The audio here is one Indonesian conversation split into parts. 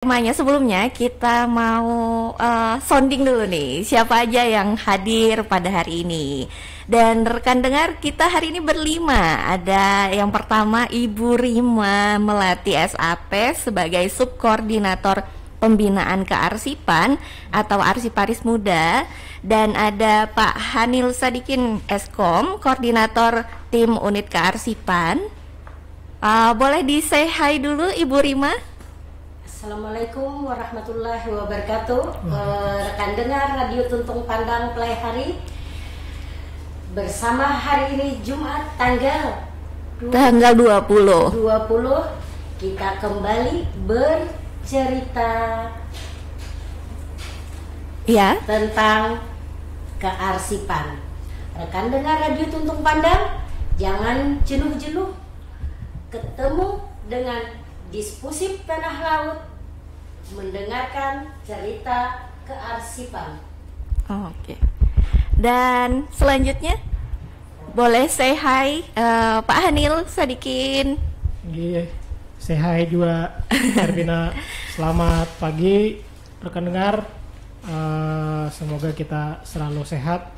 Temanya sebelumnya kita mau sounding dulu nih siapa aja yang hadir pada hari ini. Dan rekan dengar kita hari ini berlima. Ada yang pertama Ibu Rima Melati SAP sebagai Subkoordinator Pembinaan Kearsipan atau Arsiparis Muda. Dan ada Pak Hanil Sadikin Eskom, Koordinator Tim Unit Kearsipan. Boleh di-say hi dulu Ibu Rima? Assalamualaikum warahmatullahi wabarakatuh. Rekan dengar Radio Tuntung Pandang Play Hari. Bersama hari ini Jumat tanggal 20 kita kembali bercerita ya tentang kearsipan. Rekan dengar Radio Tuntung Pandang, jangan jenuh-jenuh ketemu dengan Diskusi Tanah Laut, mendengarkan cerita kearsipan. Oke. Dan selanjutnya boleh say hi Pak Hanil Sadikin. Iya, say hi juga Ervina. Selamat pagi rekan dengar. Semoga kita selalu sehat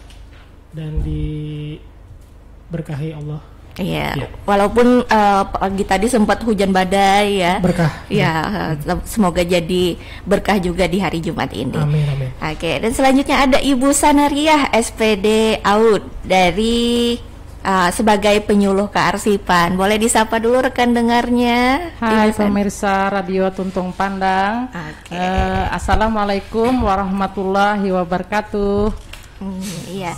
dan diberkahi Allah. Iya, ya. Walaupun pagi tadi sempat hujan badai ya. Berkah. Ya, semoga jadi berkah juga di hari Jumat ini. Amin, amin. Oke, dan selanjutnya ada Ibu Sanariah SPD AUD dari sebagai penyuluh kearsipan. Boleh disapa dulu rekan dengarnya. Hai pemirsa Radio Tuntung Pandang. Assalamualaikum warahmatullahi wabarakatuh. Iya.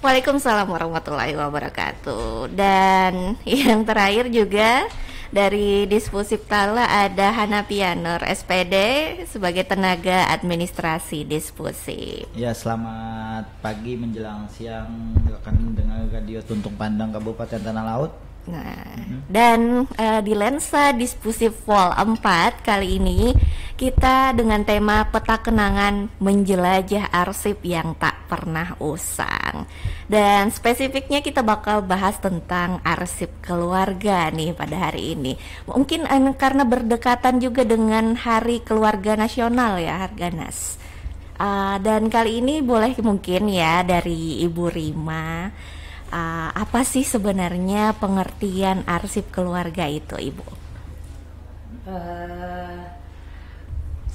Waalaikumsalam warahmatullahi wabarakatuh. Dan yang terakhir juga dari Dispusiptala ada Hanapianur SPD sebagai tenaga administrasi Dispusip. Ya, selamat pagi menjelang siang rekan dengar Radio Tuntung Pandang Kabupaten Tanah Laut. Nah, dan di lensa Dispusip Vol 4 kali ini kita dengan tema peta kenangan menjelajah arsip yang tak pernah usang. Dan spesifiknya kita bakal bahas tentang arsip keluarga nih pada hari ini. Mungkin karena berdekatan juga dengan Hari Keluarga Nasional ya, Harganas. Dan kali ini boleh mungkin ya dari Ibu Rima, apa sih sebenarnya pengertian arsip keluarga itu, Ibu?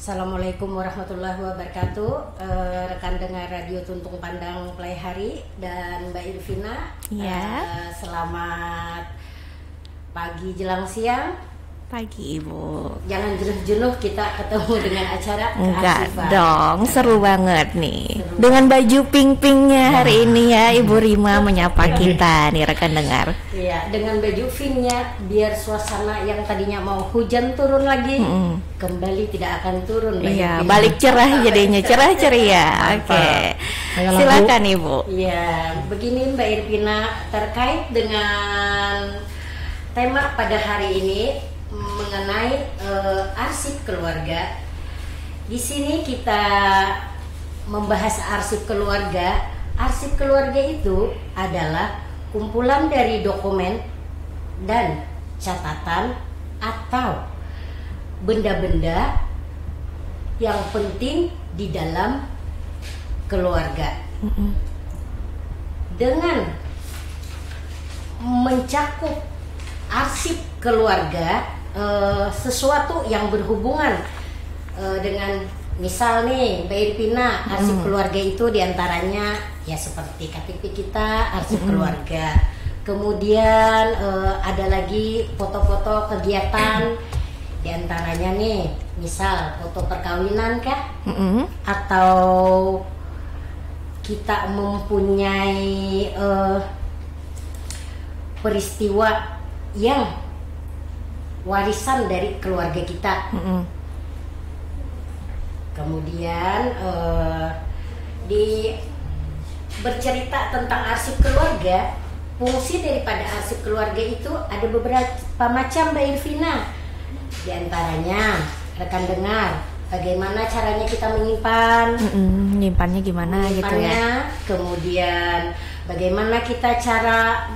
Assalamualaikum warahmatullahi wabarakatuh. Rekan dengar Radio Tuntung Pandang Play Hari dan Mbak Irvina. Ya. Selamat pagi jelang siang. Pagi Ibu. Jangan jenuh-jenuh kita ketemu dengan acara Enggak kearsipan. dong, seru banget nih. Dengan baju pink-pinknya hari ini ya, Ibu Rima menyapa kita nih rekan dengar. Iya, dengan baju pinknya biar suasana yang tadinya mau hujan turun lagi, kembali tidak akan turun. Iya, balik cerah jadinya, cerah ceria. Oke. Silakan Ibu. Iya, begini Mbak Irvina, terkait dengan tema pada hari ini mengenai arsip keluarga. Di sini kita membahas arsip keluarga. Arsip keluarga itu adalah kumpulan dari dokumen dan catatan atau benda-benda yang penting di dalam keluarga. Dengan mencakup arsip keluarga, sesuatu yang berhubungan dengan misal nih Mbak Irvina, arsip keluarga itu diantaranya ya seperti KTP kita, arsip keluarga. Kemudian ada lagi foto-foto kegiatan, diantaranya nih misal foto perkawinan kah, atau kita mempunyai peristiwa yang warisan dari keluarga kita. Kemudian bercerita tentang arsip keluarga. Fungsi daripada arsip keluarga itu ada beberapa macam Mbak Irvina. Di antaranya rekan dengar, bagaimana caranya kita menyimpan, Menyimpannya gimana gitu ya. Kemudian bagaimana kita cara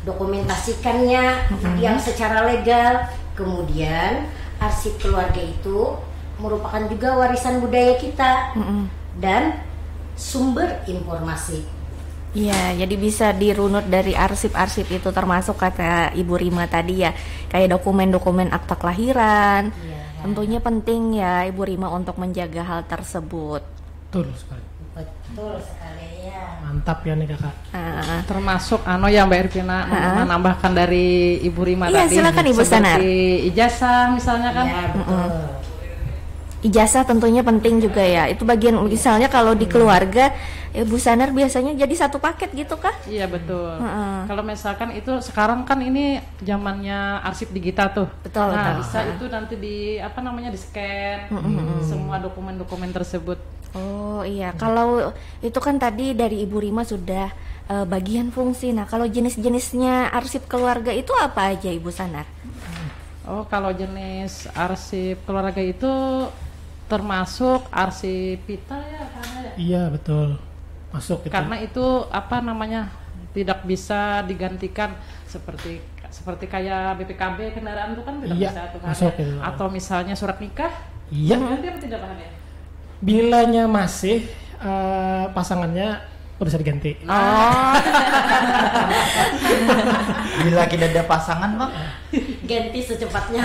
dokumentasikannya yang secara legal. Kemudian arsip keluarga itu merupakan juga warisan budaya kita dan sumber informasi. Iya, jadi bisa dirunut dari arsip-arsip itu, termasuk kata Ibu Rima tadi ya, kayak dokumen-dokumen akta kelahiran. Iya. Tentunya penting ya Ibu Rima untuk menjaga hal tersebut. Betul sekali. Betul sekali ya. Mantap ya nih kakak. Termasuk yang Mbak Irvina menambahkan dari Ibu Rima Iya, tadi. silakan, Ibu Sanar. Seperti ijazah misalnya kan. Ya, betul. Ijazah tentunya penting juga ya. Itu bagian misalnya kalau di keluarga Ibu Sanar biasanya jadi satu paket gitu kah? Iya betul. Kalau misalkan itu sekarang kan ini zamannya arsip digital tuh. Betul, Nah betul. bisa itu nanti di di scan semua dokumen-dokumen tersebut. Oh iya, kalau itu kan tadi dari Ibu Rima sudah bagian fungsi. Nah, kalau jenis-jenisnya arsip keluarga itu apa aja Ibu Sanar? Oh kalau jenis arsip keluarga itu termasuk arsip vital ya karena ya. Iya betul. Masuk itu. Karena itu tidak bisa digantikan seperti kayak BPKB kendaraan itu kan tidak Iya, bisa tuh kan masuk ya. itu. Atau misalnya surat nikah Iya. ganti apa tidak Pak ya? Bilanya masih pasangannya udah bisa diganti. Bila tidak ada pasangan, Bang. Ganti secepatnya.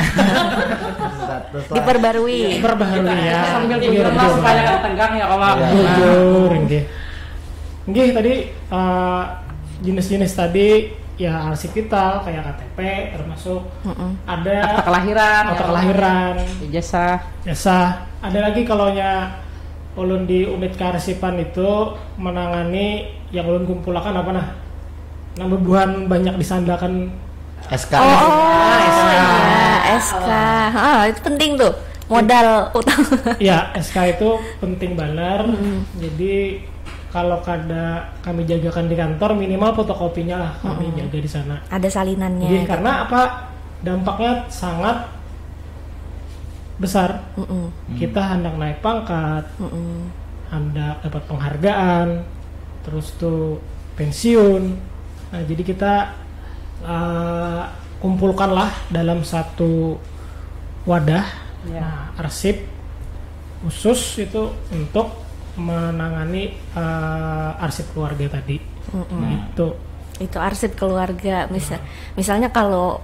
Diperbarui. Perbaharui ya. Sambil Iya, tidur lah betul. supaya nggak tegang ya kalau Iya. Jujur, nggih. Nggih, tadi jenis-jenis tadi ya arsip vital kayak KTP termasuk ada akta kelahiran, akta kelahiran, ijazah. jasa. Ada lagi kalau ulun di unit kearsipan itu menangani yang ulun kumpulkan apa nah? Buhan banyak disandakan SK. SK. SK. Itu penting tuh. Modal utama. ya SK itu penting banget. Jadi kalau kami jagakan di kantor minimal fotokopinya lah kami jaga di sana. Ada salinannya. Jadi karena apa? Dampaknya sangat besar. Kita hendak naik pangkat, hendak dapat penghargaan, terus tuh pensiun. Nah jadi kita kumpulkanlah dalam satu wadah. Nah, arsip khusus itu untuk menangani arsip keluarga tadi. Gitu. Itu arsip keluarga. Misalnya kalau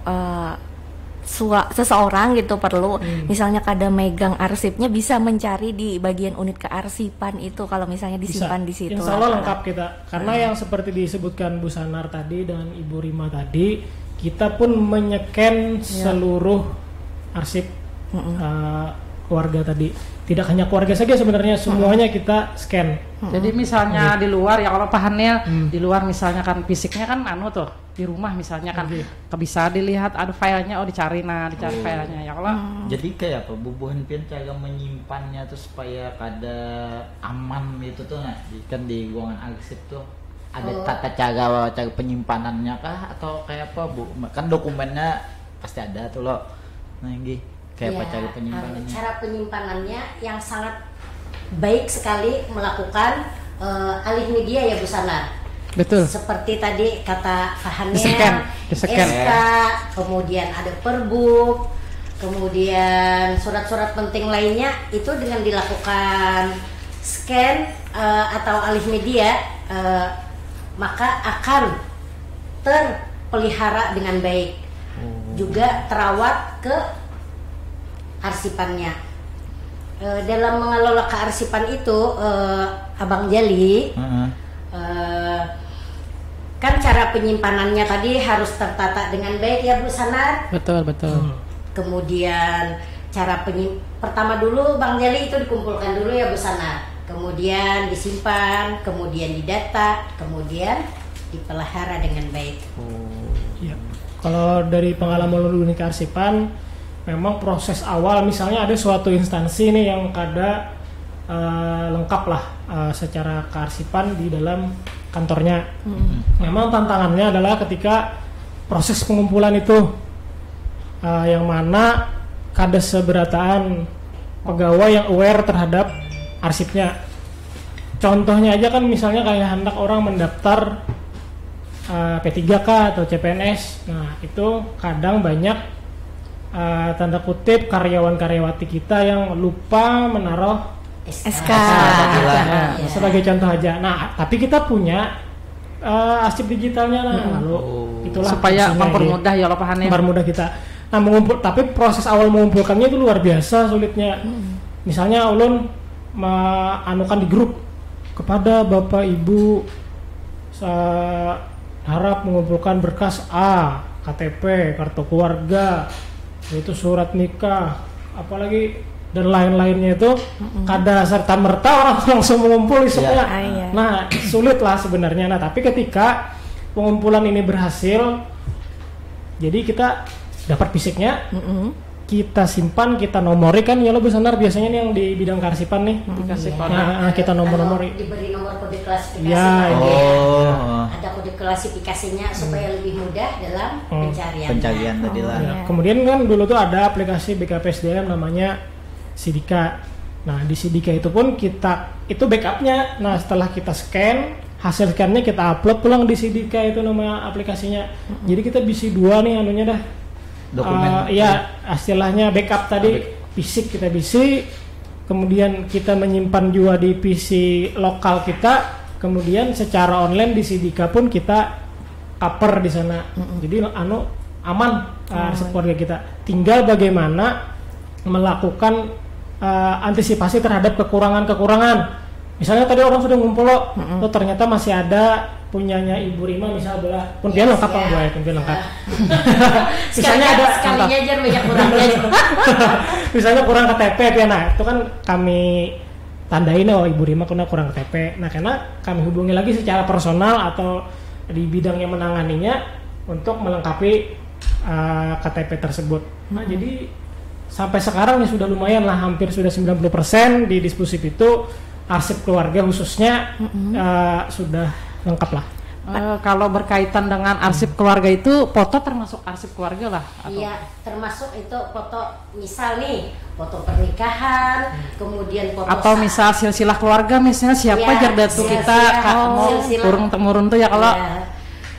seseorang gitu perlu misalnya kada megang arsipnya, bisa mencari di bagian unit kearsipan itu kalau misalnya disimpan di situ. Insya Allah lengkap kita. Karena yang seperti disebutkan Bu Sanar tadi dan Ibu Rima tadi, kita pun menyeken seluruh arsip keluarga tadi. Tidak hanya keluarga saja sebenarnya, semuanya kita scan. Jadi misalnya di luar ya kalau pahannya di luar misalnya kan fisiknya kan tuh di rumah misalnya kan bisa dilihat ada filenya, dicari filenya ya kalau Jadi kayak apa bubuhan pian cara menyimpannya tuh supaya kada aman itu tuh nggak kan di ruangan arsip tuh ada tata cara penyimpanannya kah atau kayak apa Bu? Kan dokumennya pasti ada tuh loh. Nah ini kayak apa cara penyimpanannya? Cara penyimpanannya yang sangat baik sekali melakukan alih media ya Bu Sanar. betul. Seperti tadi kata Fahannya, Di-scan. SK, kemudian ada perbuk, kemudian surat-surat penting lainnya itu dengan dilakukan scan atau alih media maka akan terpelihara dengan baik, juga terawat ke arsipannya. Dalam mengelola kearsipan itu Abang Jali kan cara penyimpanannya tadi harus tertata dengan baik ya Bu Sanar. Betul. Kemudian cara pertama dulu Bang Jali itu dikumpulkan dulu ya Bu Sanar, kemudian disimpan, kemudian didata, kemudian dipelihara dengan baik. Ya. Kalau dari pengalaman unit kearsipan, memang proses awal misalnya ada suatu instansi nih yang kada lengkap lah secara kearsipan di dalam kantornya. Memang tantangannya adalah ketika proses pengumpulan itu yang mana kada seberataan pegawai yang aware terhadap arsipnya. Contohnya aja kan misalnya kayak hendak orang mendaftar P3K atau CPNS. Nah itu kadang banyak tanda kutip karyawan-karyawati kita yang lupa menaruh SK. sebagai contoh aja. Nah, tapi kita punya arsip digitalnya lalu itulah supaya fungsinya, mempermudah ya Pak Hanif. mempermudah kita. Nah, tapi proses awal mengumpulkannya itu luar biasa sulitnya. Misalnya ulun anukan di grup kepada Bapak Ibu harap mengumpulkan berkas A, KTP, kartu keluarga, itu surat nikah, apalagi dan lain-lainnya itu kada serta merta orang langsung mengumpul semua. Iya. Nah, sulit lah sebenarnya. Nah, tapi ketika pengumpulan ini berhasil, jadi kita dapat fisiknya, kita simpan, kita nomori kan ya lebih benar biasanya nih yang di bidang kearsipan nih. Dikasih kode. Nah, kita nomor-nomori. Diberi nomor kode klasifikasi. Ya, Pak. Ada kode klasifikasinya supaya lebih mudah dalam pencarian. Pencarian tadi lah. Ya, kemudian kan dulu tuh ada aplikasi BKPSDM namanya Sidika. Nah, di Sidika itu pun kita itu backupnya. Nah, setelah kita scan, hasil scannya kita upload pulang di Sidika, itu nama aplikasinya. Jadi kita bisa dua nih anunya dah. Dokumen. Ya, istilahnya backup tadi fisik kita bisa, kemudian kita menyimpan juga di PC lokal kita, kemudian secara online di Sidika pun kita cover di sana. Jadi aman arsip keluarga kita. Tinggal bagaimana melakukan antisipasi terhadap kekurangan-kekurangan. Misalnya tadi orang sudah ngumpul loh, ternyata masih ada punyanya Ibu Rima misal belah pun dia lengkap Bang Boy, pun dia lengkap. Misalnya ada sekalinya aja banyak kurangnya. misalnya kurang KTP ya, nah itu kan kami tandain Ibu Rima kurang KTP. Nah, karena kami hubungi lagi secara personal atau di bidang yang menanganinya untuk melengkapi KTP tersebut. Nah, jadi sampai sekarang ya sudah lumayan lah, hampir sudah 90% di disposif itu arsip keluarga khususnya sudah lengkap lah. Kalau berkaitan dengan arsip keluarga itu foto termasuk arsip keluarga lah? Atau? Iya, termasuk itu foto, misal nih foto pernikahan, kemudian foto atau misal silsilah keluarga, misalnya siapa ya, jardatu kita mau turun temurun tuh ya kalau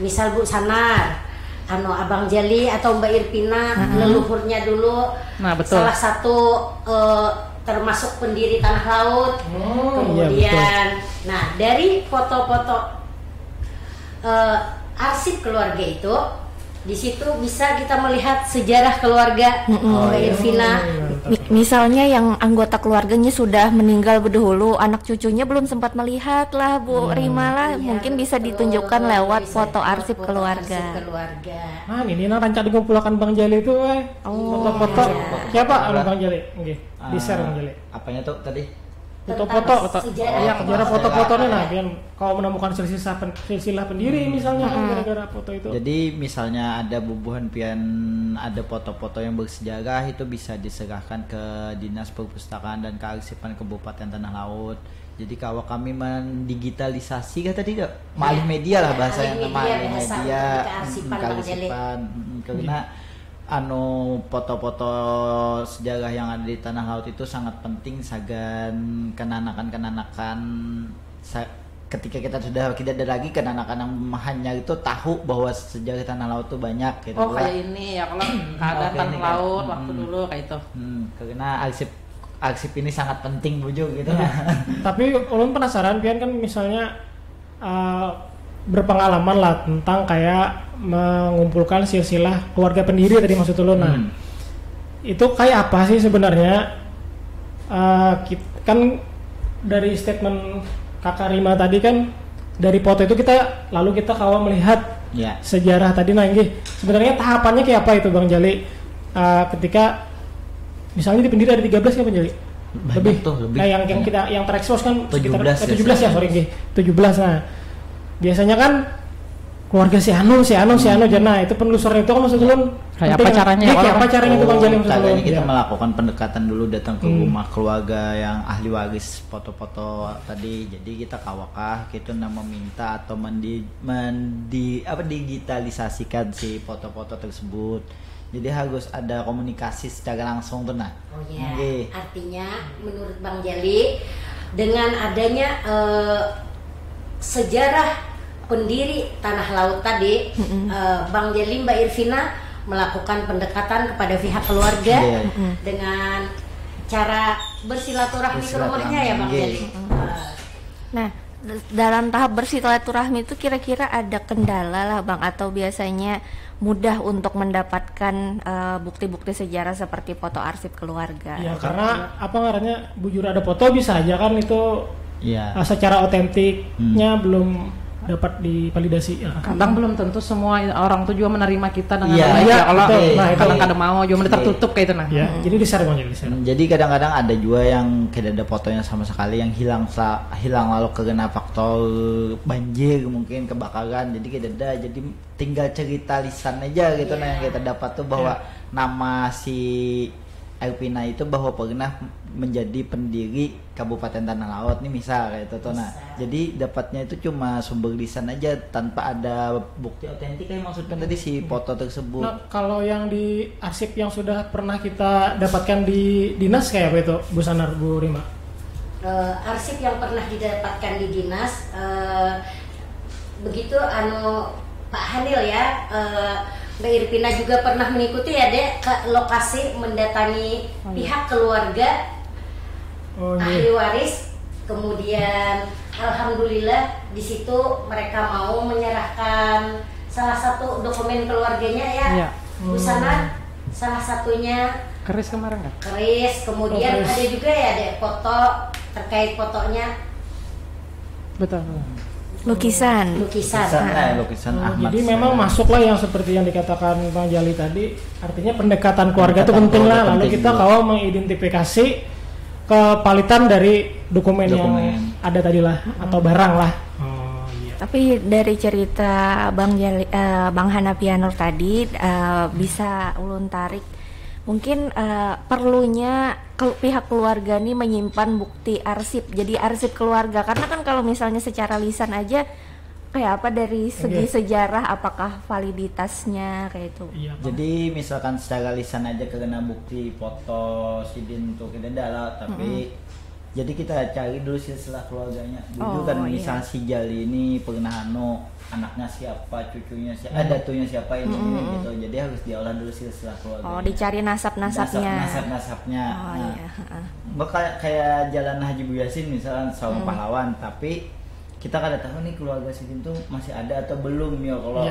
misal Bu Sanar, Abang Jali atau Mbak Irpina, leluhurnya dulu. Nah, betul. Salah satu termasuk pendiri Tanah Laut. Kemudian, nah dari foto-foto arsip keluarga itu, di situ bisa kita melihat sejarah keluarga Mbak Irvina. Misalnya yang anggota keluarganya sudah meninggal berdahulu, anak cucunya belum sempat melihat lah Bu Rima lah, mungkin bisa ditunjukkan lewat foto arsip keluarga. Ah, ini rancang dikumpulkan Bang Jali itu, foto-foto. Siapa Bang Jali? Nggih, di-share Bang Jali. Apanya tuh tadi? Foto-foto, sejarah foto-fotonya. Nah, biar kau menemukan silsilah pendiri misalnya gara-gara foto itu. Jadi misalnya ada bubuhan pian, ada foto-foto yang bersejarah, itu bisa diserahkan ke Dinas Perpustakaan dan Kearsipan Kabupaten Tanah Laut. Jadi kalau kami mendigitalisasi kan tadi malih media lah bahasanya, malih media kearsipan, karena foto-foto sejarah yang ada di Tanah Laut itu sangat penting sagan kenanakan ketika kita sudah tidak ada lagi kenanakan yang hanya itu tahu bahwa sejarah Tanah Laut itu banyak gitu. Kayak ini ya kalau keadaan Tanah Laut waktu dulu kayak itu. Karena arsip ini sangat penting bujuk gitu. Tapi ulun penasaran pian kan misalnya berpengalaman lah tentang kayak mengumpulkan silsilah keluarga pendiri tadi maksud ulun. Nah, itu kayak apa sih sebenarnya? Kan dari statement Kakak Rima tadi kan dari foto itu kita kawal melihat sejarah tadi. Nah, sebenarnya tahapannya kayak apa itu Bang Jali? Ketika misalnya di pendiri ada 13 kan Bang Jali? Lebih. Nah, yang terekspos kan 17 ya, sorry 17. Nah, biasanya kan keluarga si Anu jana itu penelusuran itu kan maksud ulun kayak apa caranya? Kayak apa caranya itu Bang Jali maksud ulun? Caranya kita melakukan pendekatan dulu, datang ke rumah keluarga yang ahli waris foto-foto tadi. Jadi kita kawakah kita meminta atau digitalisasikan si foto-foto tersebut. Jadi harus ada komunikasi secara langsung tuh nah. Oh ya. Artinya menurut Bang Jali dengan adanya sejarah pendiri Tanah Laut tadi, Bang Jali, Mbak Irvina melakukan pendekatan kepada pihak keluarga dengan cara bersilaturahmi ke rumahnya ya Bang Jali. Nah, dalam tahap bersilaturahmi itu kira-kira ada kendala lah Bang, atau biasanya mudah untuk mendapatkan bukti-bukti sejarah seperti foto arsip keluarga? Ya karena apa ngarannya bujur ada foto bisa aja kan itu secara otentiknya belum dapat divalidasi. Kadang belum tentu semua orang tuh juga menerima kita dengan Iya, baik iya, ya. Kalau betul. kadang-kadang mau juga tertutup kayak itu nah. Ya, jadi di-share Bang, di-share. Jadi kadang-kadang ada juga yang tidak ada fotonya sama sekali, yang hilang lalu karena faktor banjir, mungkin kebakaran, jadi tidak ada, jadi tinggal cerita lisan aja gitu. Nah yang kita dapat tuh bahwa nama si Ervina itu bahwa pernah menjadi pendiri Kabupaten Tanah Laut nih misal kayak itu tuh. Nah jadi dapatnya itu cuma sumber lisan aja tanpa ada bukti otentik kayak maksudnya tadi si foto tersebut. Nah, kalau yang di arsip yang sudah pernah kita dapatkan di dinas kayak apa itu Bu Sanar, Bu Rima? Arsip yang pernah didapatkan di dinas begitu Pak Hanil ya, Mbak Irvina juga pernah mengikuti ya Dek ke lokasi mendatangi pihak keluarga ahli waris, kemudian alhamdulillah di situ mereka mau menyerahkan salah satu dokumen keluarganya ya, Bu Sana, salah satunya Keris kemarin kan? keris, kemudian ada juga ya Dek foto terkait fotonya. Betul. Lukisan. Lukisan Ahmad. Jadi memang masuklah yang seperti yang dikatakan Bang Jali tadi, artinya pendekatan keluarga itu penting lah. Lalu kita kalau mengidentifikasi kepalitan dari dokumen yang ada tadi lah atau barang lah. Tapi dari cerita Bang Hanafianur tadi bisa ulun tarik mungkin perlunya pihak keluarga nih menyimpan bukti arsip, jadi arsip keluarga, karena kan kalau misalnya secara lisan aja kayak apa dari segi sejarah apakah validitasnya kayak itu. Jadi misalkan secara lisan aja kena bukti foto sidin tuh tidak ada lah, tapi jadi kita cari dulu silsilah keluarganya dulu kan. Misal si Jali ini pernah anaknya siapa, cucunya siapa, datunya siapa ini gitu. Jadi harus diolah dulu silsilah keluarganya. Dicari nasab-nasabnya. Nasab-nasabnya. Bakal kayak jalan Haji Bu Yasin misalkan seorang pahlawan, tapi kita kada tahu nih keluarga sidin tuh masih ada atau belum ya kalau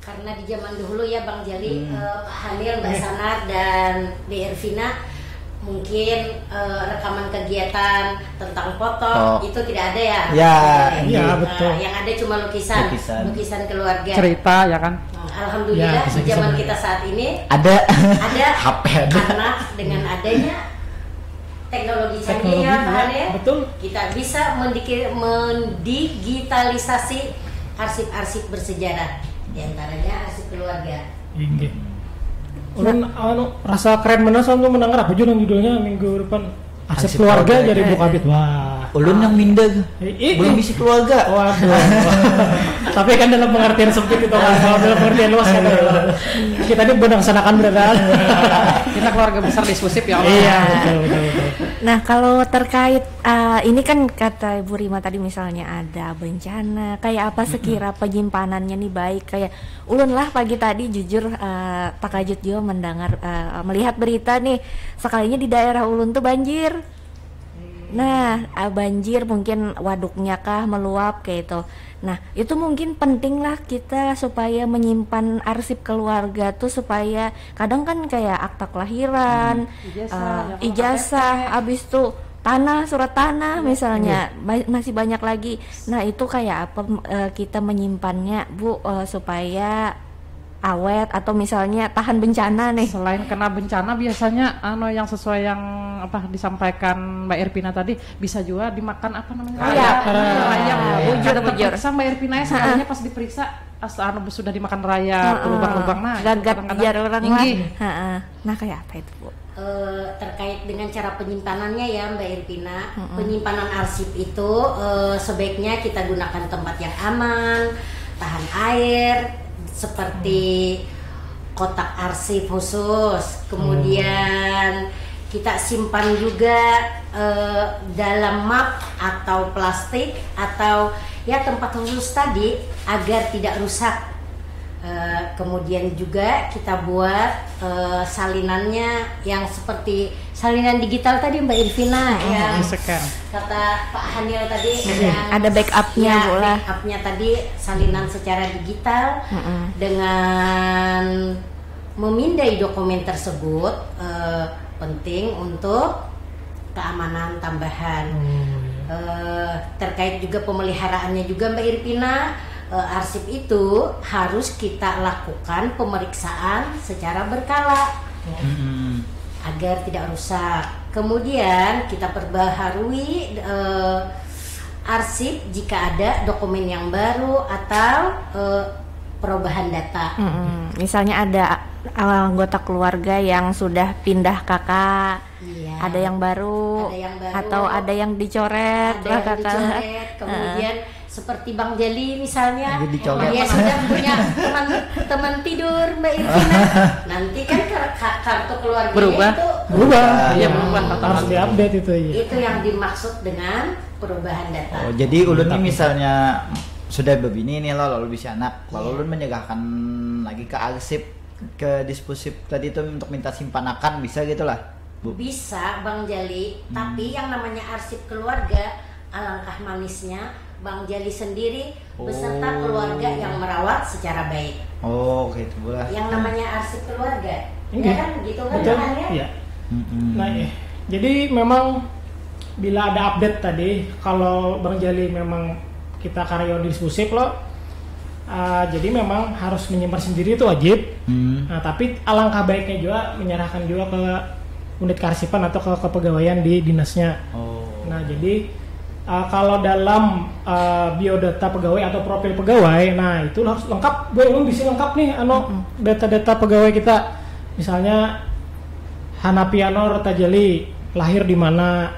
Karena di zaman dulu ya Bang Jali, Pak Hanil, Mbak Sanar dan Mbak Irvina mungkin rekaman kegiatan tentang foto itu tidak ada ya. Iya betul. Yang ada cuma lukisan keluarga. Cerita ya kan. Alhamdulillah di zaman kita saat ini ada HP karena dengan adanya teknologi canggih ya Pak Hanil, kita bisa mendigitalisasi arsip-arsip bersejarah, diantaranya arsip keluarga. Ulun rasa keren bener soalnya mendengar apa judulnya minggu depan arsip keluarga jadi Bukabit. Wah, ulun yang minder belum bisa keluarga. Waduh. Tapi kan dalam pengertian sempit itu kan, kalau dalam pengertian luas kan kita ini berdasarkan beneran. Kita keluarga besar diskusi ya Allah. Iya, betul. Nah, kalau terkait ini kan kata Ibu Rima tadi misalnya ada bencana, kayak apa sekira penyimpanannya nih baik, kayak ulun lah pagi tadi jujur takajut juga mendengar melihat berita nih sekalinya di daerah ulun tuh banjir. Nah, banjir mungkin waduknya kah meluap kayak itu. Nah, itu mungkin penting lah kita supaya menyimpan arsip keluarga tuh, supaya kadang kan kayak akta kelahiran, ijazah, abis itu tanah, surat tanah misalnya, masih banyak lagi. Nah, itu kayak apa kita menyimpannya Bu, supaya awet atau misalnya tahan bencana nih. Selain kena bencana biasanya yang sesuai yang apa disampaikan Mbak Irvina tadi, bisa juga dimakan apa namanya? Rayap. Bujur. Sama Mbak Irvina sebenarnya pas diperiksa sudah dimakan rayap, lubang-lubang gagat biar orang tinggi. Nah, kayak apa itu Bu? Terkait dengan cara penyimpanannya ya Mbak Irvina, penyimpanan arsip itu sebaiknya kita gunakan tempat yang aman, tahan air, seperti kotak arsip khusus, kemudian kita simpan juga dalam map atau plastik atau ya tempat khusus tadi agar tidak rusak. Kemudian juga kita buat salinannya yang seperti salinan digital tadi Mbak Irvina yang kata Pak Hanil tadi yang ada backupnya ya, boleh. backupnya tadi salinan secara digital dengan memindai dokumen tersebut penting untuk keamanan tambahan. Terkait juga pemeliharaannya juga Mbak Irvina, arsip itu harus kita lakukan pemeriksaan secara berkala agar tidak rusak. Kemudian kita perbaharui arsip jika ada dokumen yang baru atau perubahan data. Misalnya ada anggota keluarga yang sudah pindah kakak, ada yang baru, atau ada yang dicoret, kemudian seperti Bang Jeli misalnya, dicoret. dia sudah punya teman tidur Mbak Irvina, nanti kan kartu keluarganya berubah, ya, harus diupdate itu ya. Itu yang dimaksud dengan perubahan data. Jadi ulun ini misalnya sudah begini nih lalu bisa anak, lalu ulun menyegahkan lagi ke arsip, ke disposif tadi itu untuk minta simpanakan, bisa gitulah Bu? Bisa Bang Jali, tapi yang namanya arsip keluarga, alangkah manisnya Bang Jali sendiri beserta keluarga yang merawat secara baik. Oh gitu boleh. Yang namanya arsip keluarga, ya kan gitu kan betul. Kan, ya? Iya. Nah, jadi memang bila ada update tadi, kalau Bang Jali memang kita karyawan disposif loh, jadi memang harus menyimpan sendiri itu wajib. Nah, tapi alangkah baiknya juga menyerahkan juga ke unit kearsipan atau ke kepegawaian di dinasnya. Nah, jadi kalau dalam biodata pegawai atau profil pegawai, nah itu harus lengkap. Belum bisa lengkap nih, data-data pegawai kita. Misalnya Hanapiano Rotajali, lahir di mana,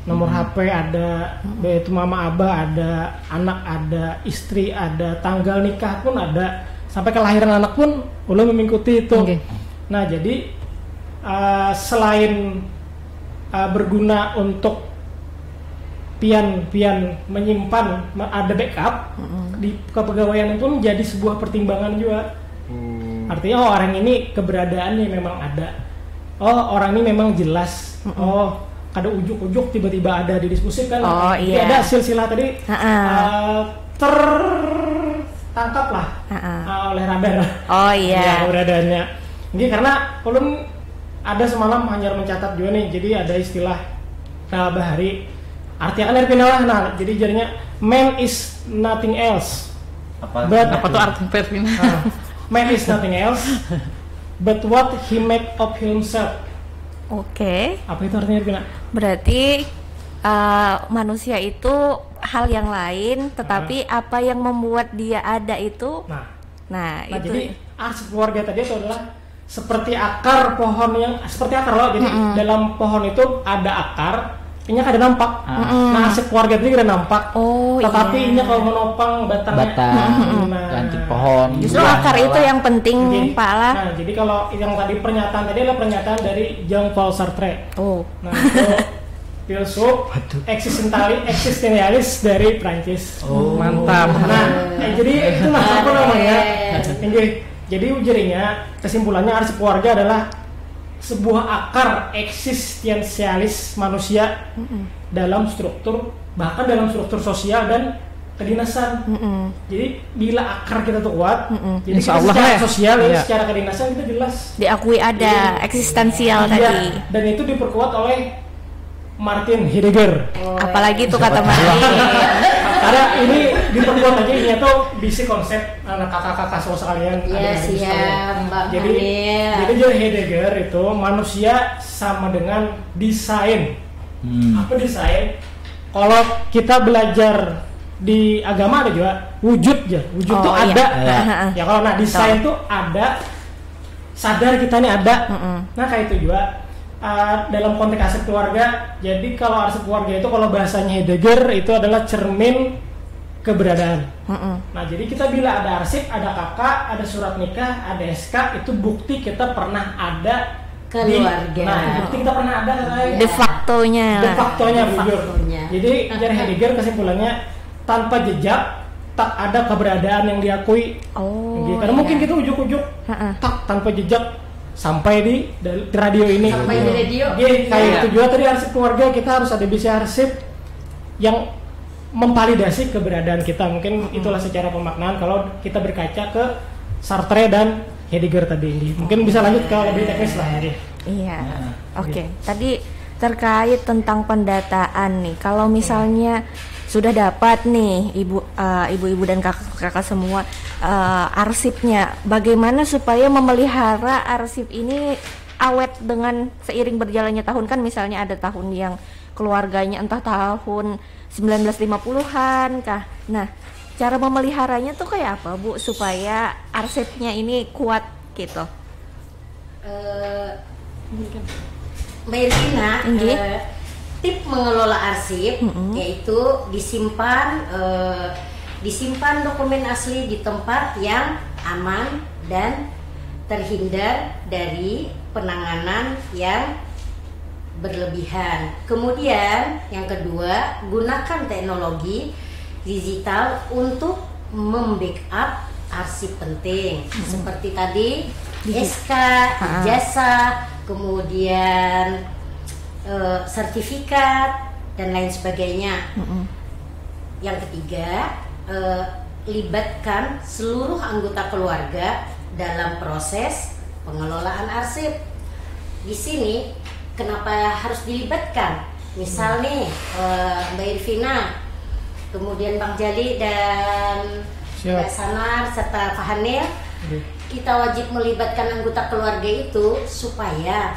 nomor HP ada, yaitu mama abah ada, anak ada, istri ada, tanggal nikah pun ada, sampai kelahiran anak pun ulun mengikuti itu. Nah, jadi selain berguna untuk pian menyimpan, ada backup di kepegawaian pun jadi sebuah pertimbangan juga. Artinya orang ini keberadaannya memang ada, orang ini memang jelas, ada ujuk-ujuk tiba-tiba ada di disposif kan, ada silsilah tadi tertangkap lah oleh radar. Keberadaannya. Jadi karena ulun ada semalam hanya mencatat juga nih, jadi ada istilah bahari. Artinya kan dari Pinalah, nah jadi jadinya man is nothing else. Apa tuh arti Pervina? Man is nothing else, but what he make of himself. Apa itu artinya Pina? Berarti manusia itu hal yang lain, tetapi apa yang membuat dia ada itu. Nah itu. Jadi arsip keluarga tadi itu adalah seperti akar pohon yang seperti akar loh. Jadi dalam pohon itu ada akar. Ini kada nampak. Nah, arsip keluarga itu kada nampak. Tetapi ini kalau menopang batangnya. Ganti pohon. Justru akar itu yang penting, Pak Lah. Nah, jadi kalau yang tadi pernyataan tadi adalah pernyataan dari Jean-Paul Sartre. Nah, itu filsuf eksistensialis dari Prancis. Mantap. Nah, jadi itulah apa namanya? Jadi ujirinya, kesimpulannya arsip keluarga adalah sebuah akar eksistensialis manusia dalam struktur, bahkan dalam struktur sosial dan kedinasan. Jadi bila akar kita tuh kuat, jadi kita secara sosial, secara kedinasan kita jelas diakui ada eksistensial tadi. Dan itu diperkuat oleh Martin Heidegger. Apalagi tuh kata Martin. Karena ini diperkuat aja, ini tuh bisi konsep anak kakak-kakak semua sekalian. Jadi Heidegger itu manusia sama dengan desain. Apa desain? Kalau kita belajar di agama ada juga wujud tuh ada. Ya kalau desain tuh ada, sadar kita ini ada. Nah kayak itu juga. Dalam konteks arsip keluarga, jadi kalau arsip keluarga itu kalau bahasanya Heidegger itu adalah cermin keberadaan. Nah jadi kita bila ada arsip, ada kakak, ada surat nikah, ada SK, itu bukti kita pernah ada keluarga. Bukti kita pernah ada de factonya. Jadi dari Heidegger kesimpulannya tanpa jejak, tak ada keberadaan yang diakui. Karena mungkin kita ujuk-ujuk tak tanpa jejak sampai di radio ini. Sampai di radio. Kayak itu juga tadi arsip keluarga, kita harus ada bisa arsip yang memvalidasi keberadaan kita. Mungkin itulah secara pemaknaan kalau kita berkaca ke Sartre dan Heidegger tadi. Mungkin bisa lanjut ke lebih teknis lah ya. Iya. Oke. Tadi terkait tentang pendataan nih. Kalau misalnya sudah dapat nih ibu-ibu dan kakak-kakak semua arsipnya, bagaimana supaya memelihara arsip ini awet dengan seiring berjalannya tahun? Kan misalnya ada tahun yang keluarganya entah tahun 1950-an kah. Nah, cara memeliharanya tuh kayak apa, Bu, supaya arsipnya ini kuat gitu? Mbak Irvina, tip mengelola arsip yaitu disimpan dokumen asli di tempat yang aman dan terhindar dari penanganan yang berlebihan. Kemudian yang kedua, gunakan teknologi digital untuk membackup arsip penting seperti tadi SK, ijazah, kemudian sertifikat dan lain sebagainya. Yang ketiga, libatkan seluruh anggota keluarga dalam proses pengelolaan arsip. Di sini kenapa harus dilibatkan? Misal nih Mbak Irvina, kemudian Bang Jali dan Mbak Sanar serta Pak Hanil, kita wajib melibatkan anggota keluarga itu supaya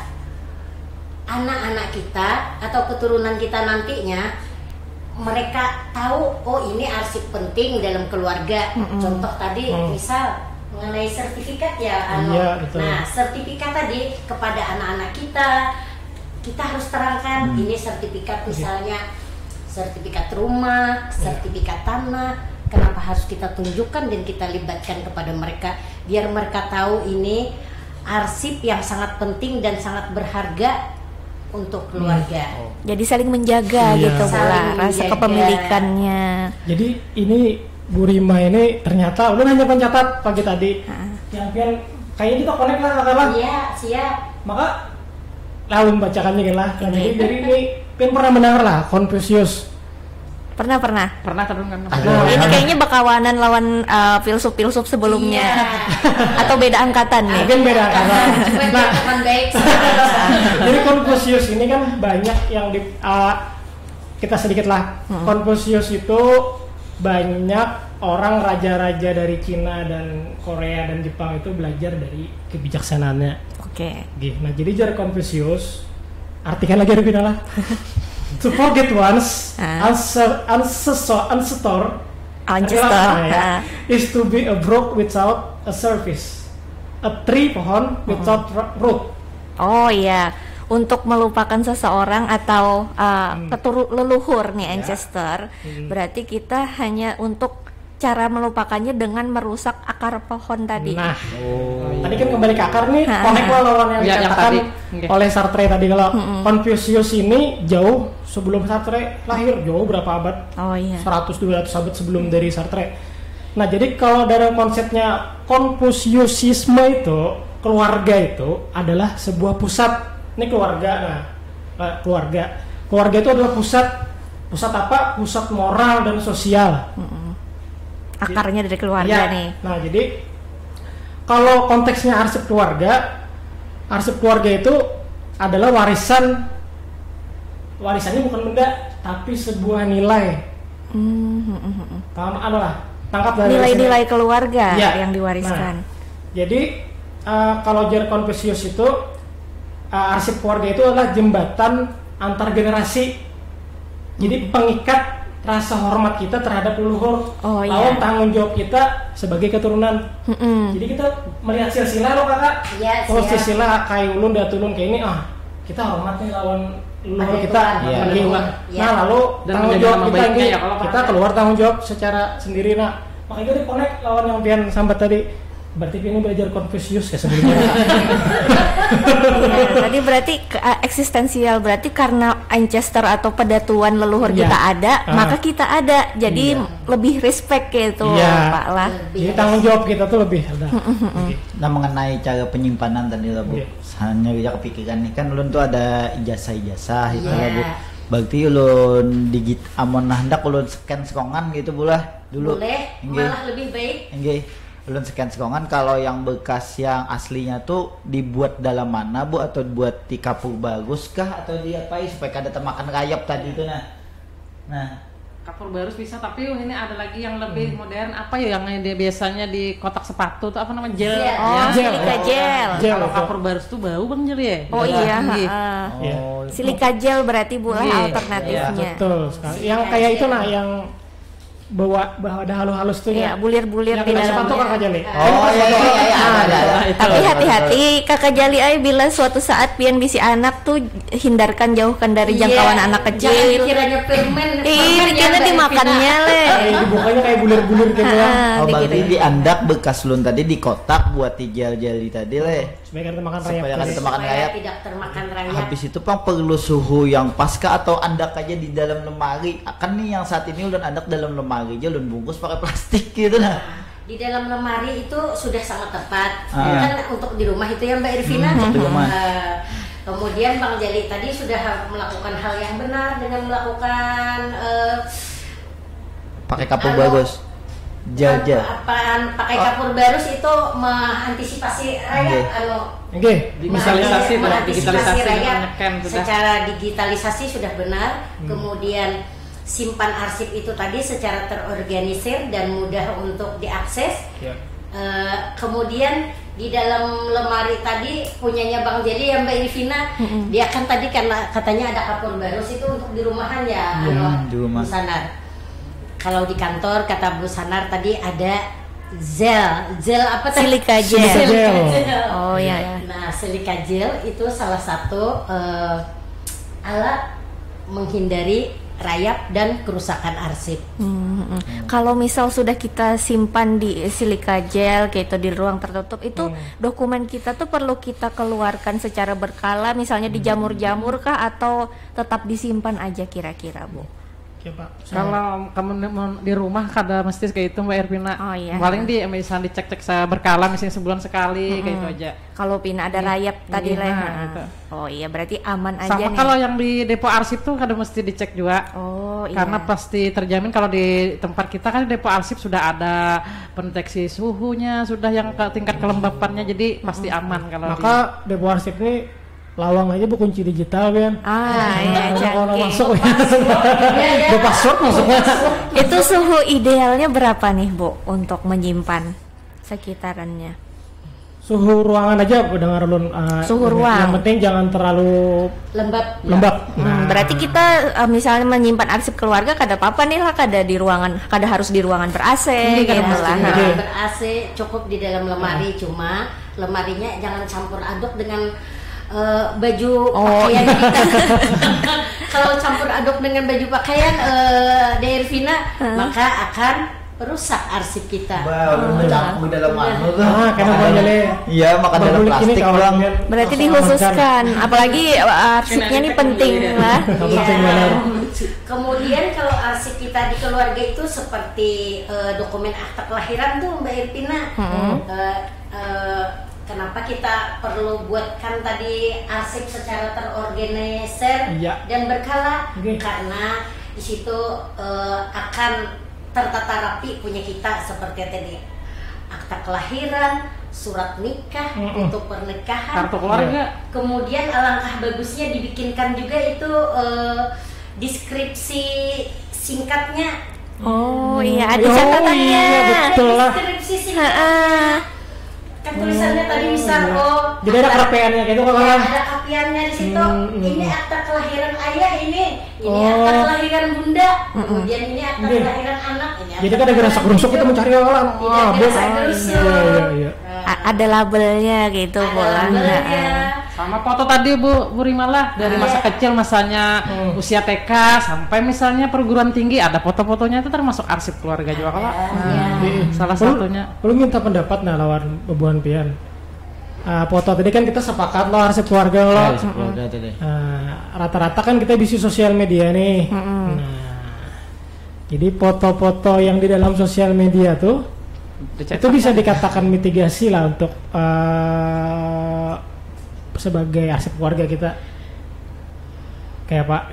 anak-anak kita atau keturunan kita nantinya mereka tahu, oh ini arsip penting dalam keluarga. Contoh tadi misal mengenai sertifikat ya, nah sertifikat tadi kepada anak-anak kita harus terangkan ini sertifikat, misalnya sertifikat rumah, sertifikat tanah. Kenapa harus kita tunjukkan dan kita libatkan kepada mereka biar mereka tahu ini arsip yang sangat penting dan sangat berharga untuk keluarga. Jadi saling menjaga gitu pula rasa kepemilikannya. Jadi ini Bu Rima ini ternyata udah hanya pencatat pagi tadi. Yang pian kayaknya kita connect lah katalah. Iya, siap. Maka lalu membacakannya kan lah. Jadi ini pian pernah mendengar lah Confucius. Pernah terus kan. Ini kayaknya bakawanan lawan filsuf sebelumnya. Atau beda angkatan nih. Mungkin beda angkatan. Nah, baik. Jadi Confucius ini kan banyak yang kita sedikit lah. Confucius itu banyak orang raja-raja dari Cina dan Korea dan Jepang itu belajar dari kebijaksanaannya. Oke. Nah, jadi jar Confucius artikan lagi lebih lah. To forget once, ancestor is to be a brook without a surface, a tree pohon without root. Oh iya, untuk melupakan seseorang atau leluhur nih ancestor, berarti kita hanya untuk cara melupakannya dengan merusak akar pohon tadi. Nah, tadi kan kembali ke akar nih, connect lawan yang dikatakan oleh Sartre tadi. Kalau Confucius ini jauh sebelum Sartre lahir, jauh berapa abad? 100-200 abad sebelum dari Sartre. Nah, jadi kalau dari konsepnya Confuciusisme itu, keluarga itu adalah sebuah pusat. Ini keluarga, keluarga itu adalah pusat apa? Pusat moral dan sosial. Akarnya dari keluarga nih. Nah, jadi kalau konteksnya arsip keluarga itu adalah warisannya bukan benda tapi sebuah nilai. Paham adalah tangkap dari nilai-nilai keluarga yang diwariskan. Nah, jadi kalau jar Confucius itu arsip keluarga itu adalah jembatan antar generasi. Jadi pengikat rasa hormat kita terhadap leluhur, lawan tanggung jawab kita sebagai keturunan. Jadi kita melihat silsilah loh kakak. Kalau silsilah kayak ulun datulun kayak ini, kita hormat nih lawan leluhur kita. Nah lalu tanggung jawab kita ini, kita keluar tanggung jawab secara sendiri. Nah makanya kita connect lawan yang pian sambat tadi. Berarti ini belajar Confucius ya sebelumnya. Ya, tadi berarti eksistensial, berarti karena ancestor atau pedatuan leluhur kita ada, maka kita ada. Jadi lebih respect gitu, Pak lah. Jadi tanggung jawab kita tuh lebih ada. Nah mengenai cara penyimpanan tadi lah Bu, hanya bisa kepikiran nih kan ulun tuh ada ijazah itu lah Bu. Berarti ulun amon hendak ulun scan sekongan gitu Bu lah dulu. Boleh, malah lebih baik. Ulun scan sekongan, kalau yang bekas yang aslinya tuh dibuat dalam mana Bu, atau buat di kapur bagus kah, atau diapain supaya kada termakan rayap tadi itu nah Kapur bagus bisa, tapi ini ada lagi yang lebih modern, apa ya yang dia biasanya di kotak sepatu tuh apa namanya, gel. Silika gel. Kalau kapur bagus tuh bau Bang Jel ya. Oh iya, silika gel berarti Bu lah alternatifnya. Betul sekali. Yang kayak itu yang bawa ada halus-halus tuh ya, bulir-bulir di dalam sepatu Kakak Jali. Tapi hati-hati Kakak Jali bila suatu saat pian bisi anak tuh hindarkan, jauhkan dari jangkauan anak kecil. Jangan dikiranya permen. Dikiranya dimakannya le. Dibukanya kayak bulir-bulir gitu ya. Berarti diandak bekas lun tadi di kotak buat dijal-jali tadi le. Supaya kada termakan rayap. Tidak termakan rayap. Habis itu Pang perlu suhu yang pas kah, atau andak aja di dalam lemari? Kan nih yang saat ini udah andak dalam lemari aja, ulun bungkus pakai plastik gitu nah. Di dalam lemari itu sudah sangat tepat. Kan untuk di rumah itu ya Mbak Irvina. Kemudian Bang Jali tadi sudah melakukan hal yang benar dengan melakukan pakai kapur bagus. Pakai kapur barus itu mengantisipasi rayap digitalisasi rayap secara digitalisasi sudah benar. Kemudian simpan arsip itu tadi secara terorganisir dan mudah untuk diakses. Kemudian di dalam lemari tadi punyanya Bang Jali ya Mbak Irvina, dia kan tadi karena katanya ada kapur barus itu untuk di rumahan ya, di rumah. Sanar. Kalau di kantor kata Bu Sanar tadi ada gel apa tadi? Silika gel. Oh ya. Nah, silika gel itu salah satu alat menghindari rayap dan kerusakan arsip. Kalau misal sudah kita simpan di silika gel gitu di ruang tertutup itu dokumen kita tuh perlu kita keluarkan secara berkala, misalnya dijamur-jamur kah atau tetap disimpan aja kira-kira Bu? Kalau kamu di rumah kada mesti kayak itu Mbak Irvina. Paling misalnya dicek-cek berkala, misalnya sebulan sekali kayak itu aja. Kalau Pina ada rayap tadi lah. Oh iya, berarti aman aja nih. Sama kalau yang di depo arsip tuh kada mesti dicek juga. Karena pasti terjamin kalau di tempat kita kan di depo arsip sudah ada pendeteksi suhunya, sudah yang tingkat kelembapannya, jadi pasti aman kalau. Maka depo arsip ini lawang aja bu kunci digital kan. Kalau masuk ya. Password masuknya. Itu suhu idealnya berapa nih Bu untuk menyimpan sekitarannya? Suhu ruangan aja dengar ulun. Suhu ruang. Yang penting jangan terlalu lembab. Berarti kita misalnya menyimpan arsip keluarga kada apa-apa nih lah, kada harus di ruangan ber-AC gitu lah. Ber-AC cukup di dalam lemari, cuma lemarinya jangan campur aduk dengan baju pakaian kita. Kalau campur aduk dengan baju pakaian Irvina, maka akan rusak arsip kita. Campur dalam anu tuh. Karena banyak. Iya, makan dalam plastik doang. Berarti dikhususkan, apalagi arsipnya ini penting lah. Kemudian kalau arsip kita di keluarga itu seperti dokumen akta kelahiran tuh Mbak Irvina. Kenapa kita perlu buatkan tadi arsip secara terorganisir dan berkala? Karena di situ akan tertata rapi punya kita seperti tadi akta kelahiran, surat nikah untuk pernikahan, kartu keluarga. Kemudian alangkah bagusnya dibikinkan juga itu deskripsi singkatnya. Iya, ada catatannya. Betul lah. Deskripsi singkatnya. Kan tulisannya tadi misal jadi ada kerapiannya gitu kan? Ada kapiannya di situ. Ini akta kelahiran ayah, ini akta kelahiran bunda, kemudian ini akta kelahiran anak. Jadi kan ada gerusuk itu mencari orang. Gerusuk. Ada labelnya gitu. Ada labelnya. Sama foto tadi Bu Rimala dari masa kecil, masanya usia TK sampai misalnya perguruan tinggi, ada foto-fotonya itu termasuk arsip keluarga juga kalau. Salah satunya. Lu minta pendapat lawan Bubuhan Pian. Foto tadi kan kita sepakat lo arsip keluarga lo. Rata-rata kan kita bisi sosial media nih. Jadi foto-foto yang di dalam sosial media tuh itu bisa dikatakan mitigasi lah untuk sebagai arsip keluarga kita. Kayak Pak,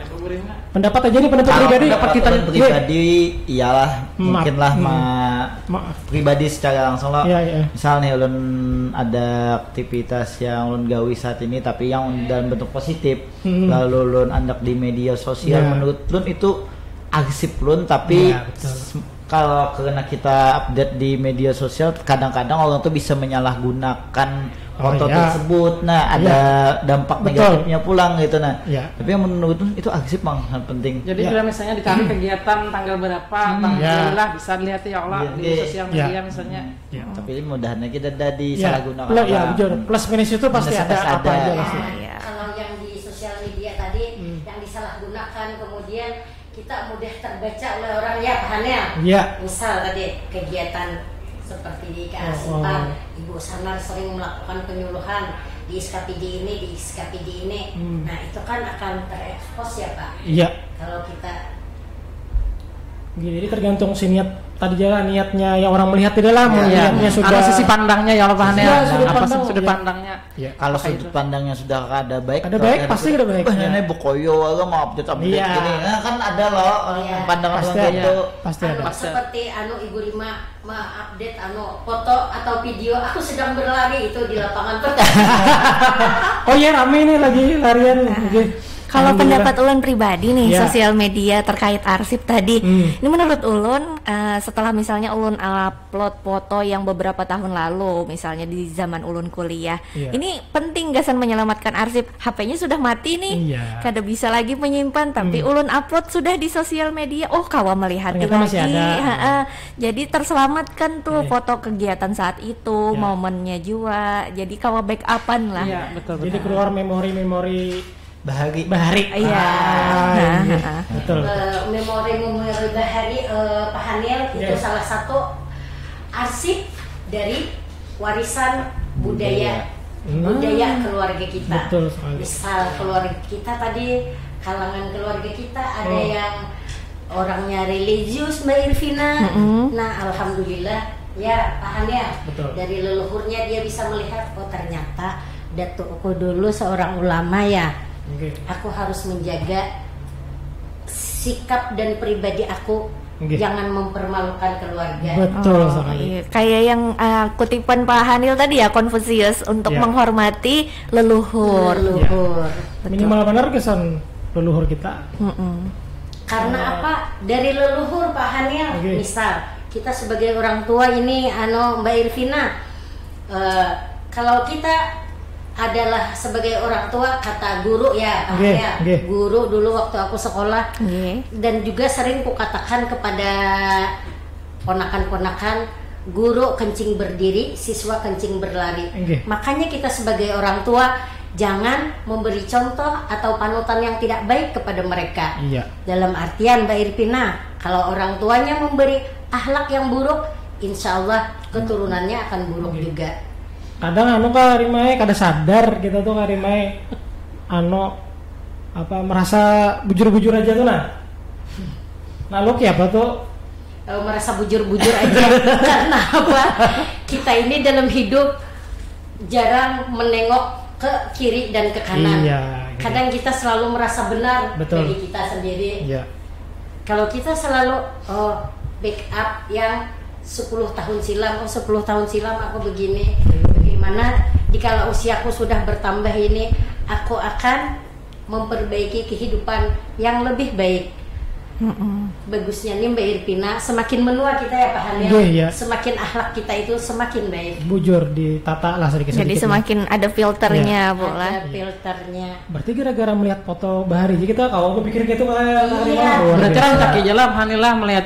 pendapat aja nih, pendapat pribadi. Pendapat kita pribadi iyalah mungkin lah pribadi secara langsung lo. Misal nih ulun ada aktivitas yang ulun gawi saat ini tapi yang dalam bentuk positif, lalu ulun andak di media sosial, menurut ulun itu arsip ulun, tapi kalau karena kita update di media sosial kadang-kadang orang tuh bisa menyalahgunakan foto tersebut. Nah, ada dampak negatifnya pulang gitu. Nah, tapi yang menurut itu arsip sangat penting. Jadi kalau misalnya dicari kegiatan tanggal berapa, tanggal lah bisa dilihat ya Allah di sosial media misalnya. Tapi mudahannya kita ada disalahgunakan. Ya, jujur. Plus minus itu pasti ada apa aja lah sih. Kalau yang di sosial media tadi yang disalahgunakan kemudian kita mudah terbaca oleh orang pahamnya. Misal tadi kegiatan seperti di kearsipan, Ibu Sanar sering melakukan penyuluhan di SKPD ini, Nah itu kan akan terekspos ya Pak. Kalau kita jadi tergantung si niat tadi jalan niatnya yang orang melihat tidak lama niatnya sudah ada sisi pandangnya ya Allah sudut pandangnya. Kalau sudut pandangnya sudah ada baik pasti ada baik. Nenek bokoyo agak mau update gini. Nah, kan ada loh pandangan orang itu. Pasti ada. Seperti Ibu Rima update foto atau video aku sedang berlari itu di lapangan pertandingan. Oh iya, rame nih lagi larian. Kalau pendapat ulun pribadi nih sosial media terkait arsip tadi, ini menurut ulun setelah misalnya ulun upload foto yang beberapa tahun lalu, misalnya di zaman ulun kuliah, ini penting gasan menyelamatkan arsip. HP-nya sudah mati nih, kada bisa lagi menyimpan, tapi ulun upload sudah di sosial media, kawa melihat lagi, jadi terselamatkan tuh foto kegiatan saat itu, momennya juga, jadi kawa backupan lah. Betul. Jadi keluar memori bahari. Betul. Memori bahari Pak Hanil itu salah satu arsip dari warisan budaya keluarga kita. Betul. Misal keluarga kita tadi, kalangan keluarga kita ada yang orangnya religius Mbak Irvina. Nah alhamdulillah ya Pak Hanil, dari leluhurnya dia bisa melihat ternyata datukku dulu seorang ulama ya. Aku harus menjaga sikap dan pribadi aku, jangan mempermalukan keluarga. Betul sekali. Kayak yang kutipan Pak Hanil tadi ya, Confucius untuk menghormati leluhur. Minimal benar kesan leluhur kita. Karena apa? Dari leluhur Pak Hanil, misal kita sebagai orang tua ini, Mbak Irvina, kalau kita adalah sebagai orang tua, kata guru guru dulu waktu aku sekolah, dan juga sering ku katakan kepada ponakan-ponakan, guru kencing berdiri, siswa kencing berlari. Makanya kita sebagai orang tua jangan memberi contoh atau panutan yang tidak baik kepada mereka. Dalam artian Mbak Irvina, kalau orang tuanya memberi akhlak yang buruk, insya Allah keturunannya akan buruk juga. Kadang karimai kada sadar kita tuh karimai merasa bujur-bujur aja tuh lu apa tuh merasa bujur-bujur aja. Karena apa? Kita ini dalam hidup jarang menengok ke kiri dan ke kanan. Kadang kita selalu merasa benar dari kita sendiri. Kalau kita selalu backup yang 10 tahun silam, 10 tahun silam aku begini, bagaimana dikala usiaku sudah bertambah ini, aku akan memperbaiki kehidupan yang lebih baik. Bagusnya nih Mbak Irvina, semakin menua kita ya Pak Halil, Iya. semakin akhlak kita itu semakin baik. Bujur ditata lah sedikit-sedikit. Jadi semakin ada filternya, Bu lah. Ada filternya. Berarti gara-gara melihat foto Bahari, jadi kita kalau aku pikir gitu kayak Berarti kan kaki jalan alhamdulillah melihat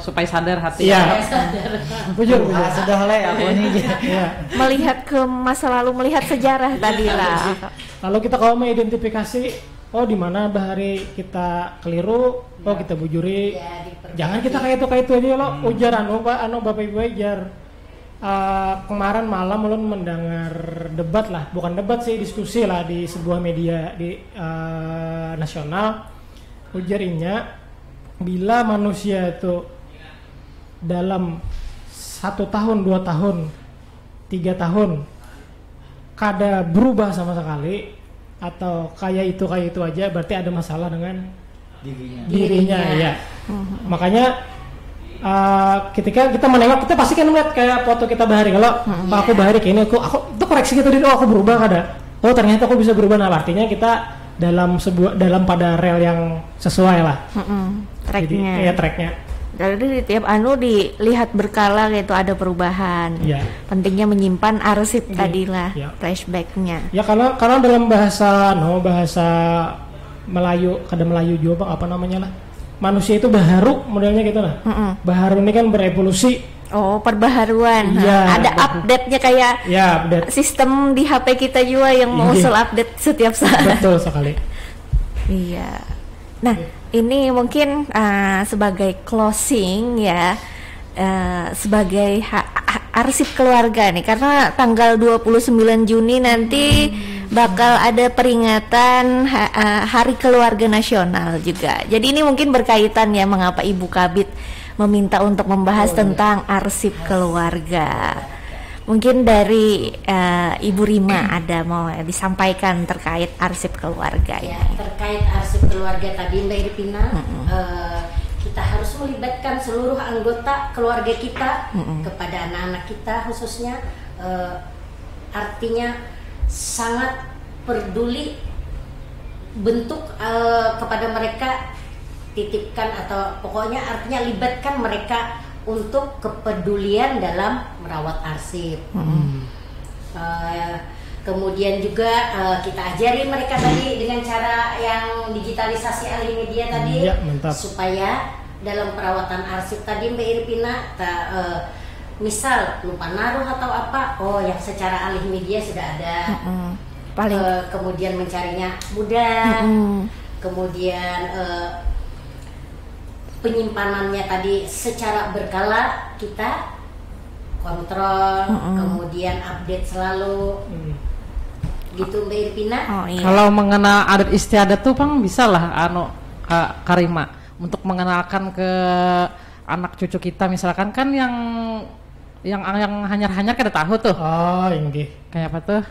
supaya sadar hati. Iya. Bujur. Sudah lah aku nih. Iya. Melihat ke masa lalu, melihat sejarah tadi lah. Lalu kita kalau mengidentifikasi, oh di mana Bahari kita keliru, oh kita bujuri. Ya, Jangan kita kayak itu aja lo ujar Bapak Ibu ujar. Kemarin malam ulun mendengar debat lah, bukan debat sih, diskusi lah di sebuah media di nasional. Ujarinya bila manusia itu dalam 1 tahun, 2 tahun, 3 tahun kada berubah sama sekali atau kayak itu aja, berarti ada masalah dengan dirinya ya. Makanya ketika kita menengok, kita pasti kan melihat kayak foto kita Bahari, kalau aku Bahari kayak ini, aku itu koreksi gitu, aku berubah kada, oh ternyata aku bisa berubah. Nah artinya kita dalam pada rel yang sesuai lah. Tracknya. Jadi, tracknya. Jadi tiap dilihat berkala gitu, ada perubahan. Ya. Pentingnya menyimpan arsip tadi lah, flashbacknya. Ya karena dalam bahasa Melayu, kada Melayu juga apa namanya lah, manusia itu baharu modelnya gitu lah. Baharu ini kan berevolusi. Oh, perbaharuan. Ya, ada update-nya kayak update. Sistem di HP kita juga yang mau update setiap saat. Betul sekali. Iya. Nah, ini mungkin sebagai closing ya, sebagai arsip keluarga nih, karena tanggal 29 Juni nanti bakal ada peringatan Hari Keluarga Nasional juga. Jadi ini mungkin berkaitan ya, mengapa Ibu Kabid meminta untuk membahas tentang arsip keluarga. Mungkin dari Ibu Rima ada mau disampaikan terkait arsip keluarga ya. Terkait arsip keluarga tadi Mbak Irvina, kita harus melibatkan seluruh anggota keluarga kita kepada anak-anak kita khususnya, artinya sangat peduli bentuk kepada mereka, titipkan atau pokoknya artinya libatkan mereka untuk kepedulian dalam merawat arsip. Kemudian juga kita ajari mereka tadi dengan cara yang digitalisasi ahli media tadi, supaya dalam perawatan arsip tadi Mbak Irvina, misal lupa naruh atau apa, yang secara ahli media sudah ada. Kemudian mencarinya mudah. Kemudian penyimpanannya tadi secara berkala kita kontrol, kemudian update selalu. Gitu Mbak Irvina. Kalau mengenal adat istiadat tuh Bang, bisa lah Karima untuk mengenalkan ke anak cucu kita, misalkan kan yang hanyar-hanyar kada tahu tuh. Oh, ini. Kayak apa tuh?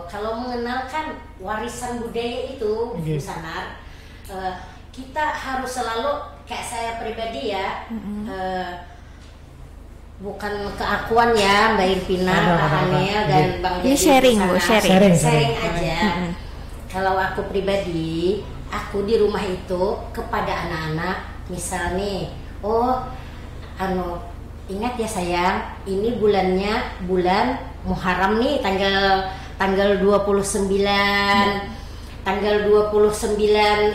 Kalau mengenalkan warisan budaya itu Busanar, kita harus selalu, kayak saya pribadi ya, bukan keakuan ya Mbak Irvina, Pak Hanel dan Bang Jadi. Sharing aja. Kalau aku pribadi, aku di rumah itu kepada anak-anak, misal nih, ingat ya sayang, ini bulannya bulan Muharram nih, tanggal 29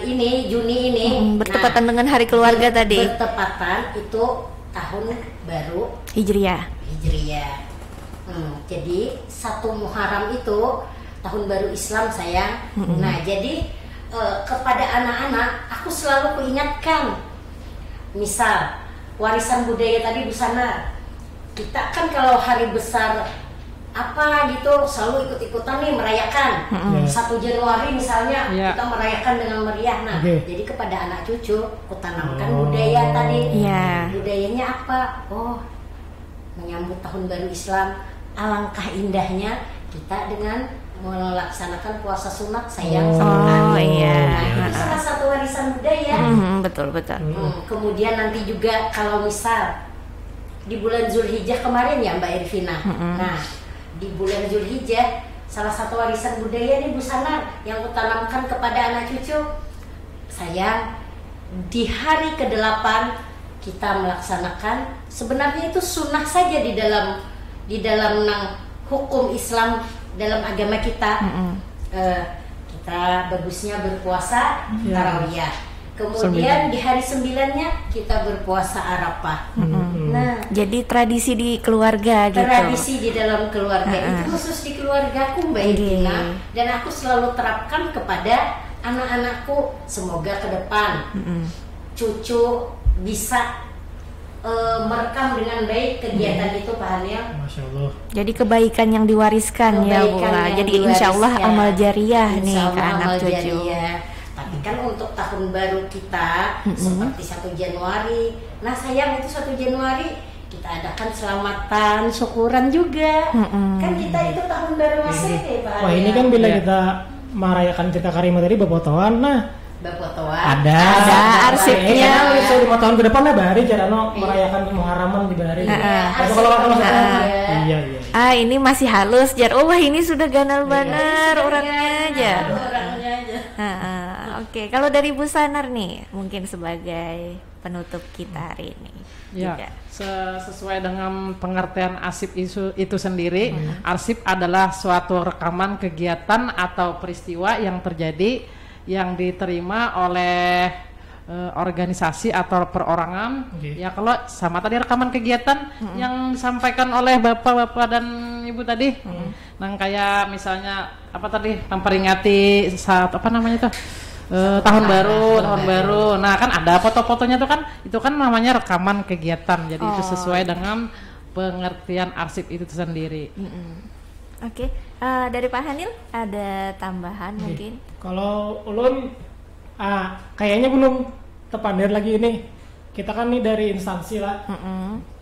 ini Juni ini bertepatan dengan Hari Keluarga tadi. Bertepatan itu tahun baru Hijriah. Jadi 1 Muharram itu tahun baru Islam sayang. Nah jadi kepada anak-anak aku selalu kuingatkan, misal warisan budaya tadi Busana, kita kan kalau hari besar apa gitu selalu ikut-ikutan nih merayakan. 1 Januari misalnya kita merayakan dengan meriah. Nah jadi kepada anak cucu kutanamkan budaya tadi. Budayanya apa? Menyambut tahun baru Islam, alangkah indahnya kita dengan melaksanakan puasa sunat sayang sama anak. Itu salah satu warisan budaya. Betul. Kemudian nanti juga kalau misal di bulan Zulhijjah kemarin ya Mbak Irvina. Nah di bulan Zulhijjah salah satu warisan budaya nih Busana yang kutanamkan kepada anak cucu, sayang, di hari ke-8 kita melaksanakan, sebenarnya itu sunnah saja di dalam hukum Islam dalam agama kita. Kita bagusnya berpuasa tarawiyah. Kemudian di hari 9-nya kita berpuasa Arafah. Nah, jadi tradisi di keluarga gitu. Tradisi di dalam keluarga itu khusus di keluargaku Mbak Irvina, dan aku selalu terapkan kepada anak-anakku. Semoga ke depan cucu bisa merekam dengan baik kegiatan itu, Pak Hanil. Masya Allah. Jadi kebaikan yang diwariskan ya Bu. Jadi insya Allah amal jariah nih ke anak cucu. Tapi kan untuk tahun baru kita seperti 1 Januari, nah sayang itu 1 Januari kita adakan selamatan, syukuran juga. Kan kita itu tahun baru Masehi, Pak Hanil. Wah, ini kan bila kita merayakan cerita Karimah tadi Bapotoan, nah ada arsipnya. Bisa 5 tahun ke depan lah Bahari Jarano merayakan Muharraman di Bahari. Iya. Ini masih halus Jar. Oh, wah ini sudah ganal benar orangnya aja. Oke, kalau dari Bu Sanar nih, mungkin sebagai penutup kita hari ini. Ya, sesuai dengan pengertian arsip itu sendiri, arsip adalah suatu rekaman kegiatan atau peristiwa yang terjadi yang diterima oleh organisasi atau perorangan. Ya, kalau sama tadi rekaman kegiatan yang disampaikan oleh bapak-bapak dan ibu tadi, nah kayak misalnya apa tadi memperingati saat apa namanya tuh tahun baru. Nah kan ada foto-fotonya tuh kan, itu kan namanya rekaman kegiatan. Jadi itu sesuai dengan pengertian arsip itu sendiri. Oke, dari Pak Hanil ada tambahan mungkin? Kalau ulun kayaknya belum terpandir lagi ini. Kita kan nih dari instansi lah.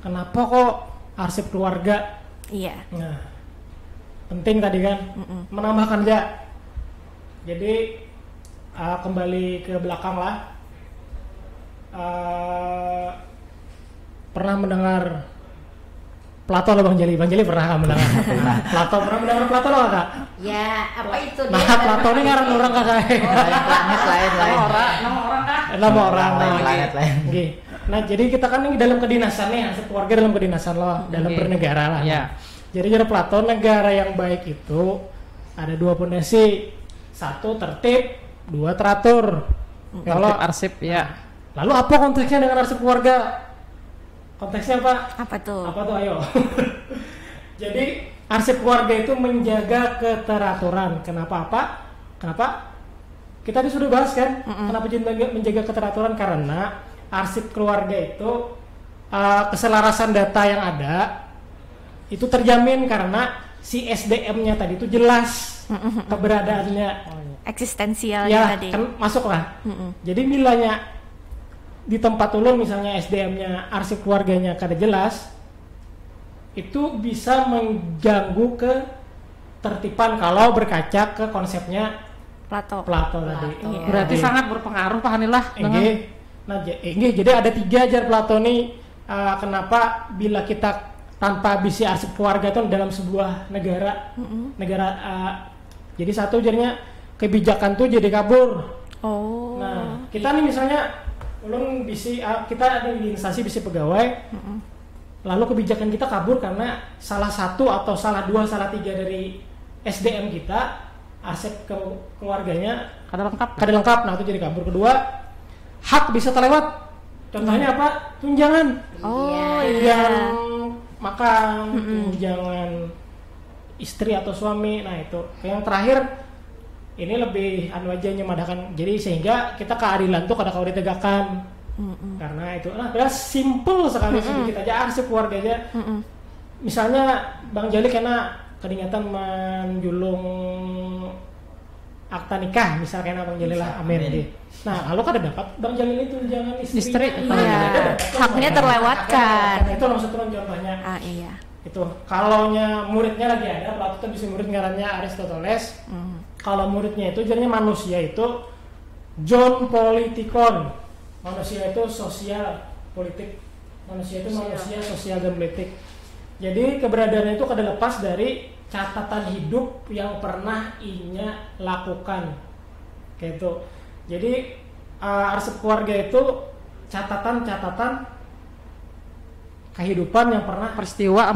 Kenapa kok arsip keluarga? Iya. Nah, penting tadi kan menambahkan aja. Jadi kembali ke belakang lah. Pernah mendengar Plato loh Bang Jeli pernah nggak mendengar? Plato pernah mendengar Plato loh Kak? Ya, apa itu dia? Nah, Plato ini ngaran orang Kakak. Nama orang lain. Nah, jadi kita kan ini dalam kedinasan nih, keluarga dalam kedinasan loh, dalam bernegara lah. Ya. Jadi menurut Plato, negara yang baik itu ada 2 pondasi, 1 tertib, 2 teratur. Kalau arsip ya. Lalu apa konteksnya dengan arsip keluarga? Konteksnya apa? Apa tuh? Ayo. Jadi arsip keluarga itu menjaga keteraturan. Kenapa? Kita sudah bahas kan? Kenapa menjaga keteraturan? Karena arsip keluarga itu keselarasan data yang ada itu terjamin karena si SDM-nya tadi itu jelas keberadaannya, eksistensialnya tadi. Kan masuk lah. Jadi bilanya di tempat ulun misalnya SDM-nya arsip keluarganya kada jelas, itu bisa mengganggu ketertiban kalau berkaca ke konsepnya Plato tadi. Berarti sangat berpengaruh Pak Hanilah dengan jadi ada 3 ajar Plato nih. Kenapa bila kita tanpa bisi arsip keluarga itu dalam sebuah negara, jadi satu jadinya kebijakan tuh jadi kabur. Nah, kita nih misalnya ulun kita ada di instansi bisi pegawai, lalu kebijakan kita kabur karena salah 1 atau salah 2, salah 3 dari SDM kita, arsip keluarganya kada lengkap. Nah, itu jadi kabur. Kedua, hak bisa terlewat. Contohnya apa? Tunjangan. Tunjangan makan, tunjangan istri atau suami. Nah, itu. Yang terakhir ini lebih aja nyemadahkan. Jadi sehingga kita keadilan tuh kada kau ditegakkan. Karena itu simple sekali sedikit aja arsip keluarga aja. Misalnya Bang Jali kena kedingatan menjulung akta nikah, misalnya Bang Jali lah, amin. Nah, lalu kada dapat Bang Jali itu tunjangan istri. Haknya terlewatkan. Itu langsung turun contohnya. Iya. Itu kalaunya muridnya lagi ada, Plato bisa murid ngarannya Aristoteles. Kalau muridnya itu jadinya manusia itu John Politikon. Manusia itu sosial politik. Manusia itu manusia sosial dan politik. Jadi keberadaannya itu kada lepas dari catatan hidup yang pernah inya lakukan. Kayak itu. Jadi arsip keluarga itu catatan kehidupan yang pernah peristiwa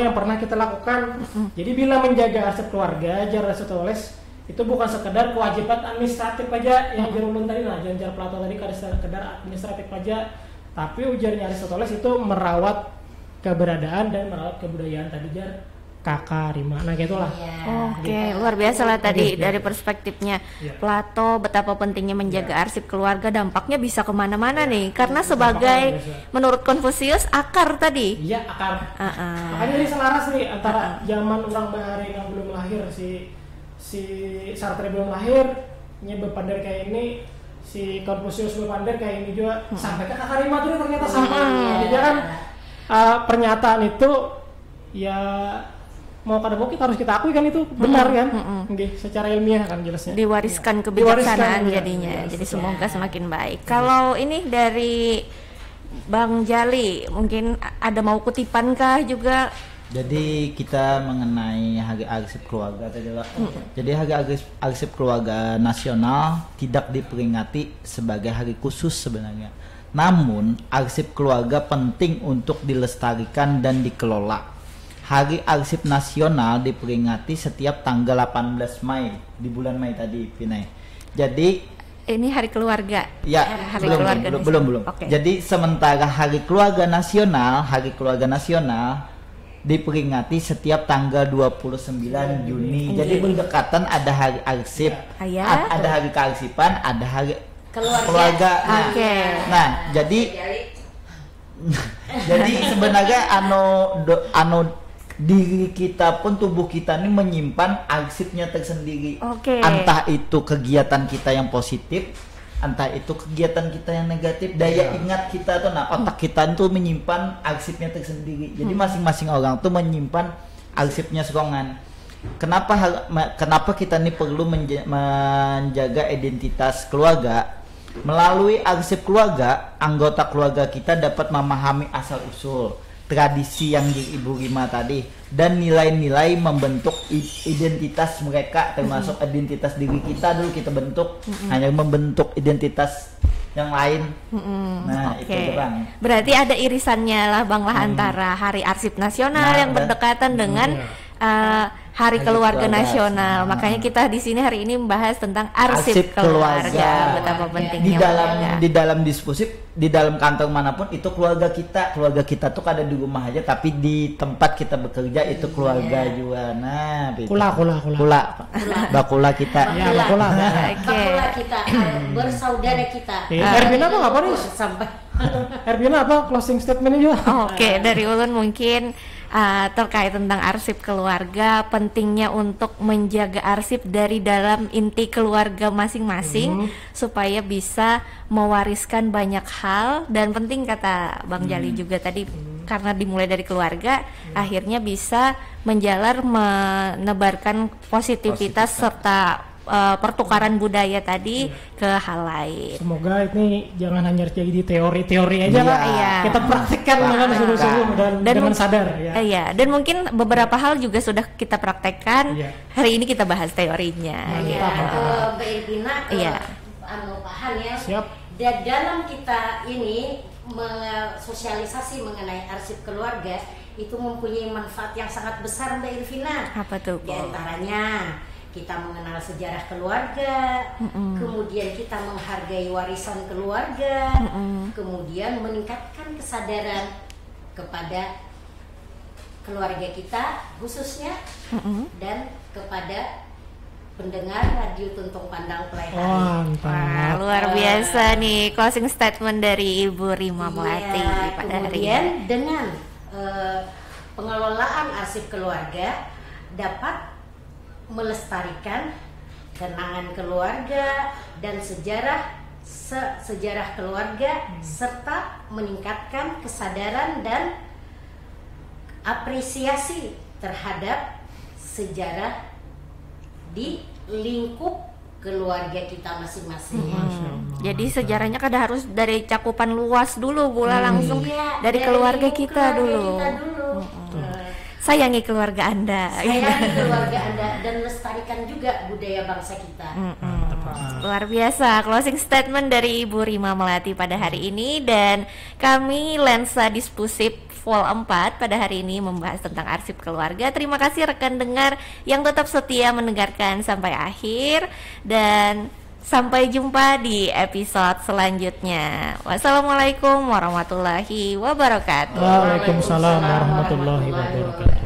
yang pernah kita lakukan. Jadi bila menjaga arsip keluarga, jar Aristoteles itu bukan sekedar kewajiban administratif aja yang Jerulun tadi lah, jar Plato tadi sekedar administratif aja, tapi ujarnya Aristoteles itu merawat keberadaan dan merawat kebudayaan tadi jar Kakak Rima. Nah gitulah. Oke, luar biasa lah tadi dari perspektifnya Plato betapa pentingnya menjaga arsip keluarga, dampaknya bisa kemana-mana nih karena sebagai menurut Konfusius akar tadi. Iya, akar. Makanya ini selaras nih antara zaman orang bahari yang belum lahir, si Sartre belum lahir, Bepandar kayak ini, si Konfusius Bepandar kayak ini juga, sampai ke Kakak Rima tuh ternyata sama. Jadi kan pernyataan itu ya mau kada mau kita harus kita akui kan itu benar kan, secara ilmiah kan jelasnya. Diwariskan kebijaksanaan jadinya, jadi semoga semakin baik. Kalau ini dari Bang Jali, mungkin ada mau kutipan kah juga? Jadi kita mengenai hari arsip keluarga tadi lah. Jadi hari arsip keluarga nasional tidak diperingati sebagai hari khusus sebenarnya. Namun arsip keluarga penting untuk dilestarikan dan dikelola. Hari Arsip Nasional diperingati setiap tanggal 18 Mei di bulan Mei tadi, Pinay. Jadi ini hari keluarga. Ya, hari keluarga belum. Okay. Jadi sementara Hari Keluarga Nasional diperingati setiap tanggal 29 Juni. Jadi berdekatan ada hari arsip, ada hari kearsipan, ada hari keluarga. Nah, jadi sebenarnya diri kita pun, tubuh kita ini menyimpan arsipnya tersendiri. Entah itu kegiatan kita yang positif, entah itu kegiatan kita yang negatif. Daya ingat kita tuh, otak kita tuh menyimpan arsipnya tersendiri. Jadi masing-masing orang tuh menyimpan arsipnya serongan. Kenapa kita ini perlu menjaga identitas keluarga? Melalui arsip keluarga, anggota keluarga kita dapat memahami asal usul, tradisi yang di Ibu Rima tadi, dan nilai-nilai membentuk identitas mereka, termasuk identitas diri kita dulu kita bentuk, hanya membentuk identitas yang lain. Nah, itu Bang. Berarti ada irisannya lah Bang lah antara Hari Arsip Nasional yang berdekatan dengan Hari Keluarga Nasional. Makanya kita di sini hari ini membahas tentang arsip keluarga. Betapa pentingnya. Di dalam diskusi, di dalam kantor manapun itu keluarga kita tuh ada di rumah aja, tapi di tempat kita bekerja itu keluarga juga. Nah, bakula kita. Bakula kita, bersaudara kita. Ervina apa apa nih? Sampai Ervina apa closing statementnya juga? Oke, dari Ulun mungkin terkait tentang arsip keluarga, pentingnya untuk menjaga arsip dari dalam inti keluarga masing-masing supaya bisa mewariskan banyak hal, dan penting kata Bang Jali juga tadi karena dimulai dari keluarga akhirnya bisa menjalar menebarkan positivitas serta pertukaran budaya tadi ke hal lain. Semoga ini jangan hanya jadi di teori-teori aja lah. Kita praktikkan dengan sungguh-sungguh dan dengan sadar. Dan mungkin beberapa hal juga sudah kita praktekkan. Hari ini kita bahas teorinya. Mbak Irvina, Pak Han ya. Siap. Dan dalam kita ini sosialisasi mengenai arsip keluarga itu mempunyai manfaat yang sangat besar Mbak Irvina. Apa tuh? Di antaranya kita mengenal sejarah keluarga, kemudian kita menghargai warisan keluarga, kemudian meningkatkan kesadaran kepada keluarga kita khususnya, dan kepada pendengar radio Tuntung Pandang Pelayanan. Luar biasa nih closing statement dari Ibu Rima Melati pada hari ini. Dengan pengelolaan arsip keluarga dapat melestarikan kenangan keluarga dan sejarah keluarga, serta meningkatkan kesadaran dan apresiasi terhadap sejarah di lingkup keluarga kita masing-masing. Jadi sejarahnya kada harus dari cakupan luas dulu, langsung dari keluarga kita dulu. Sayangi keluarga Anda. Sayangi keluarga Anda dan lestarikan juga budaya bangsa kita. Luar biasa closing statement dari Ibu Rima Melati pada hari ini, dan kami Lensa Diskursif Vol 4 pada hari ini membahas tentang arsip keluarga. Terima kasih rekan dengar yang tetap setia mendengarkan sampai akhir, dan sampai jumpa di episode selanjutnya. Wassalamualaikum warahmatullahi wabarakatuh. Waalaikumsalam warahmatullahi wabarakatuh.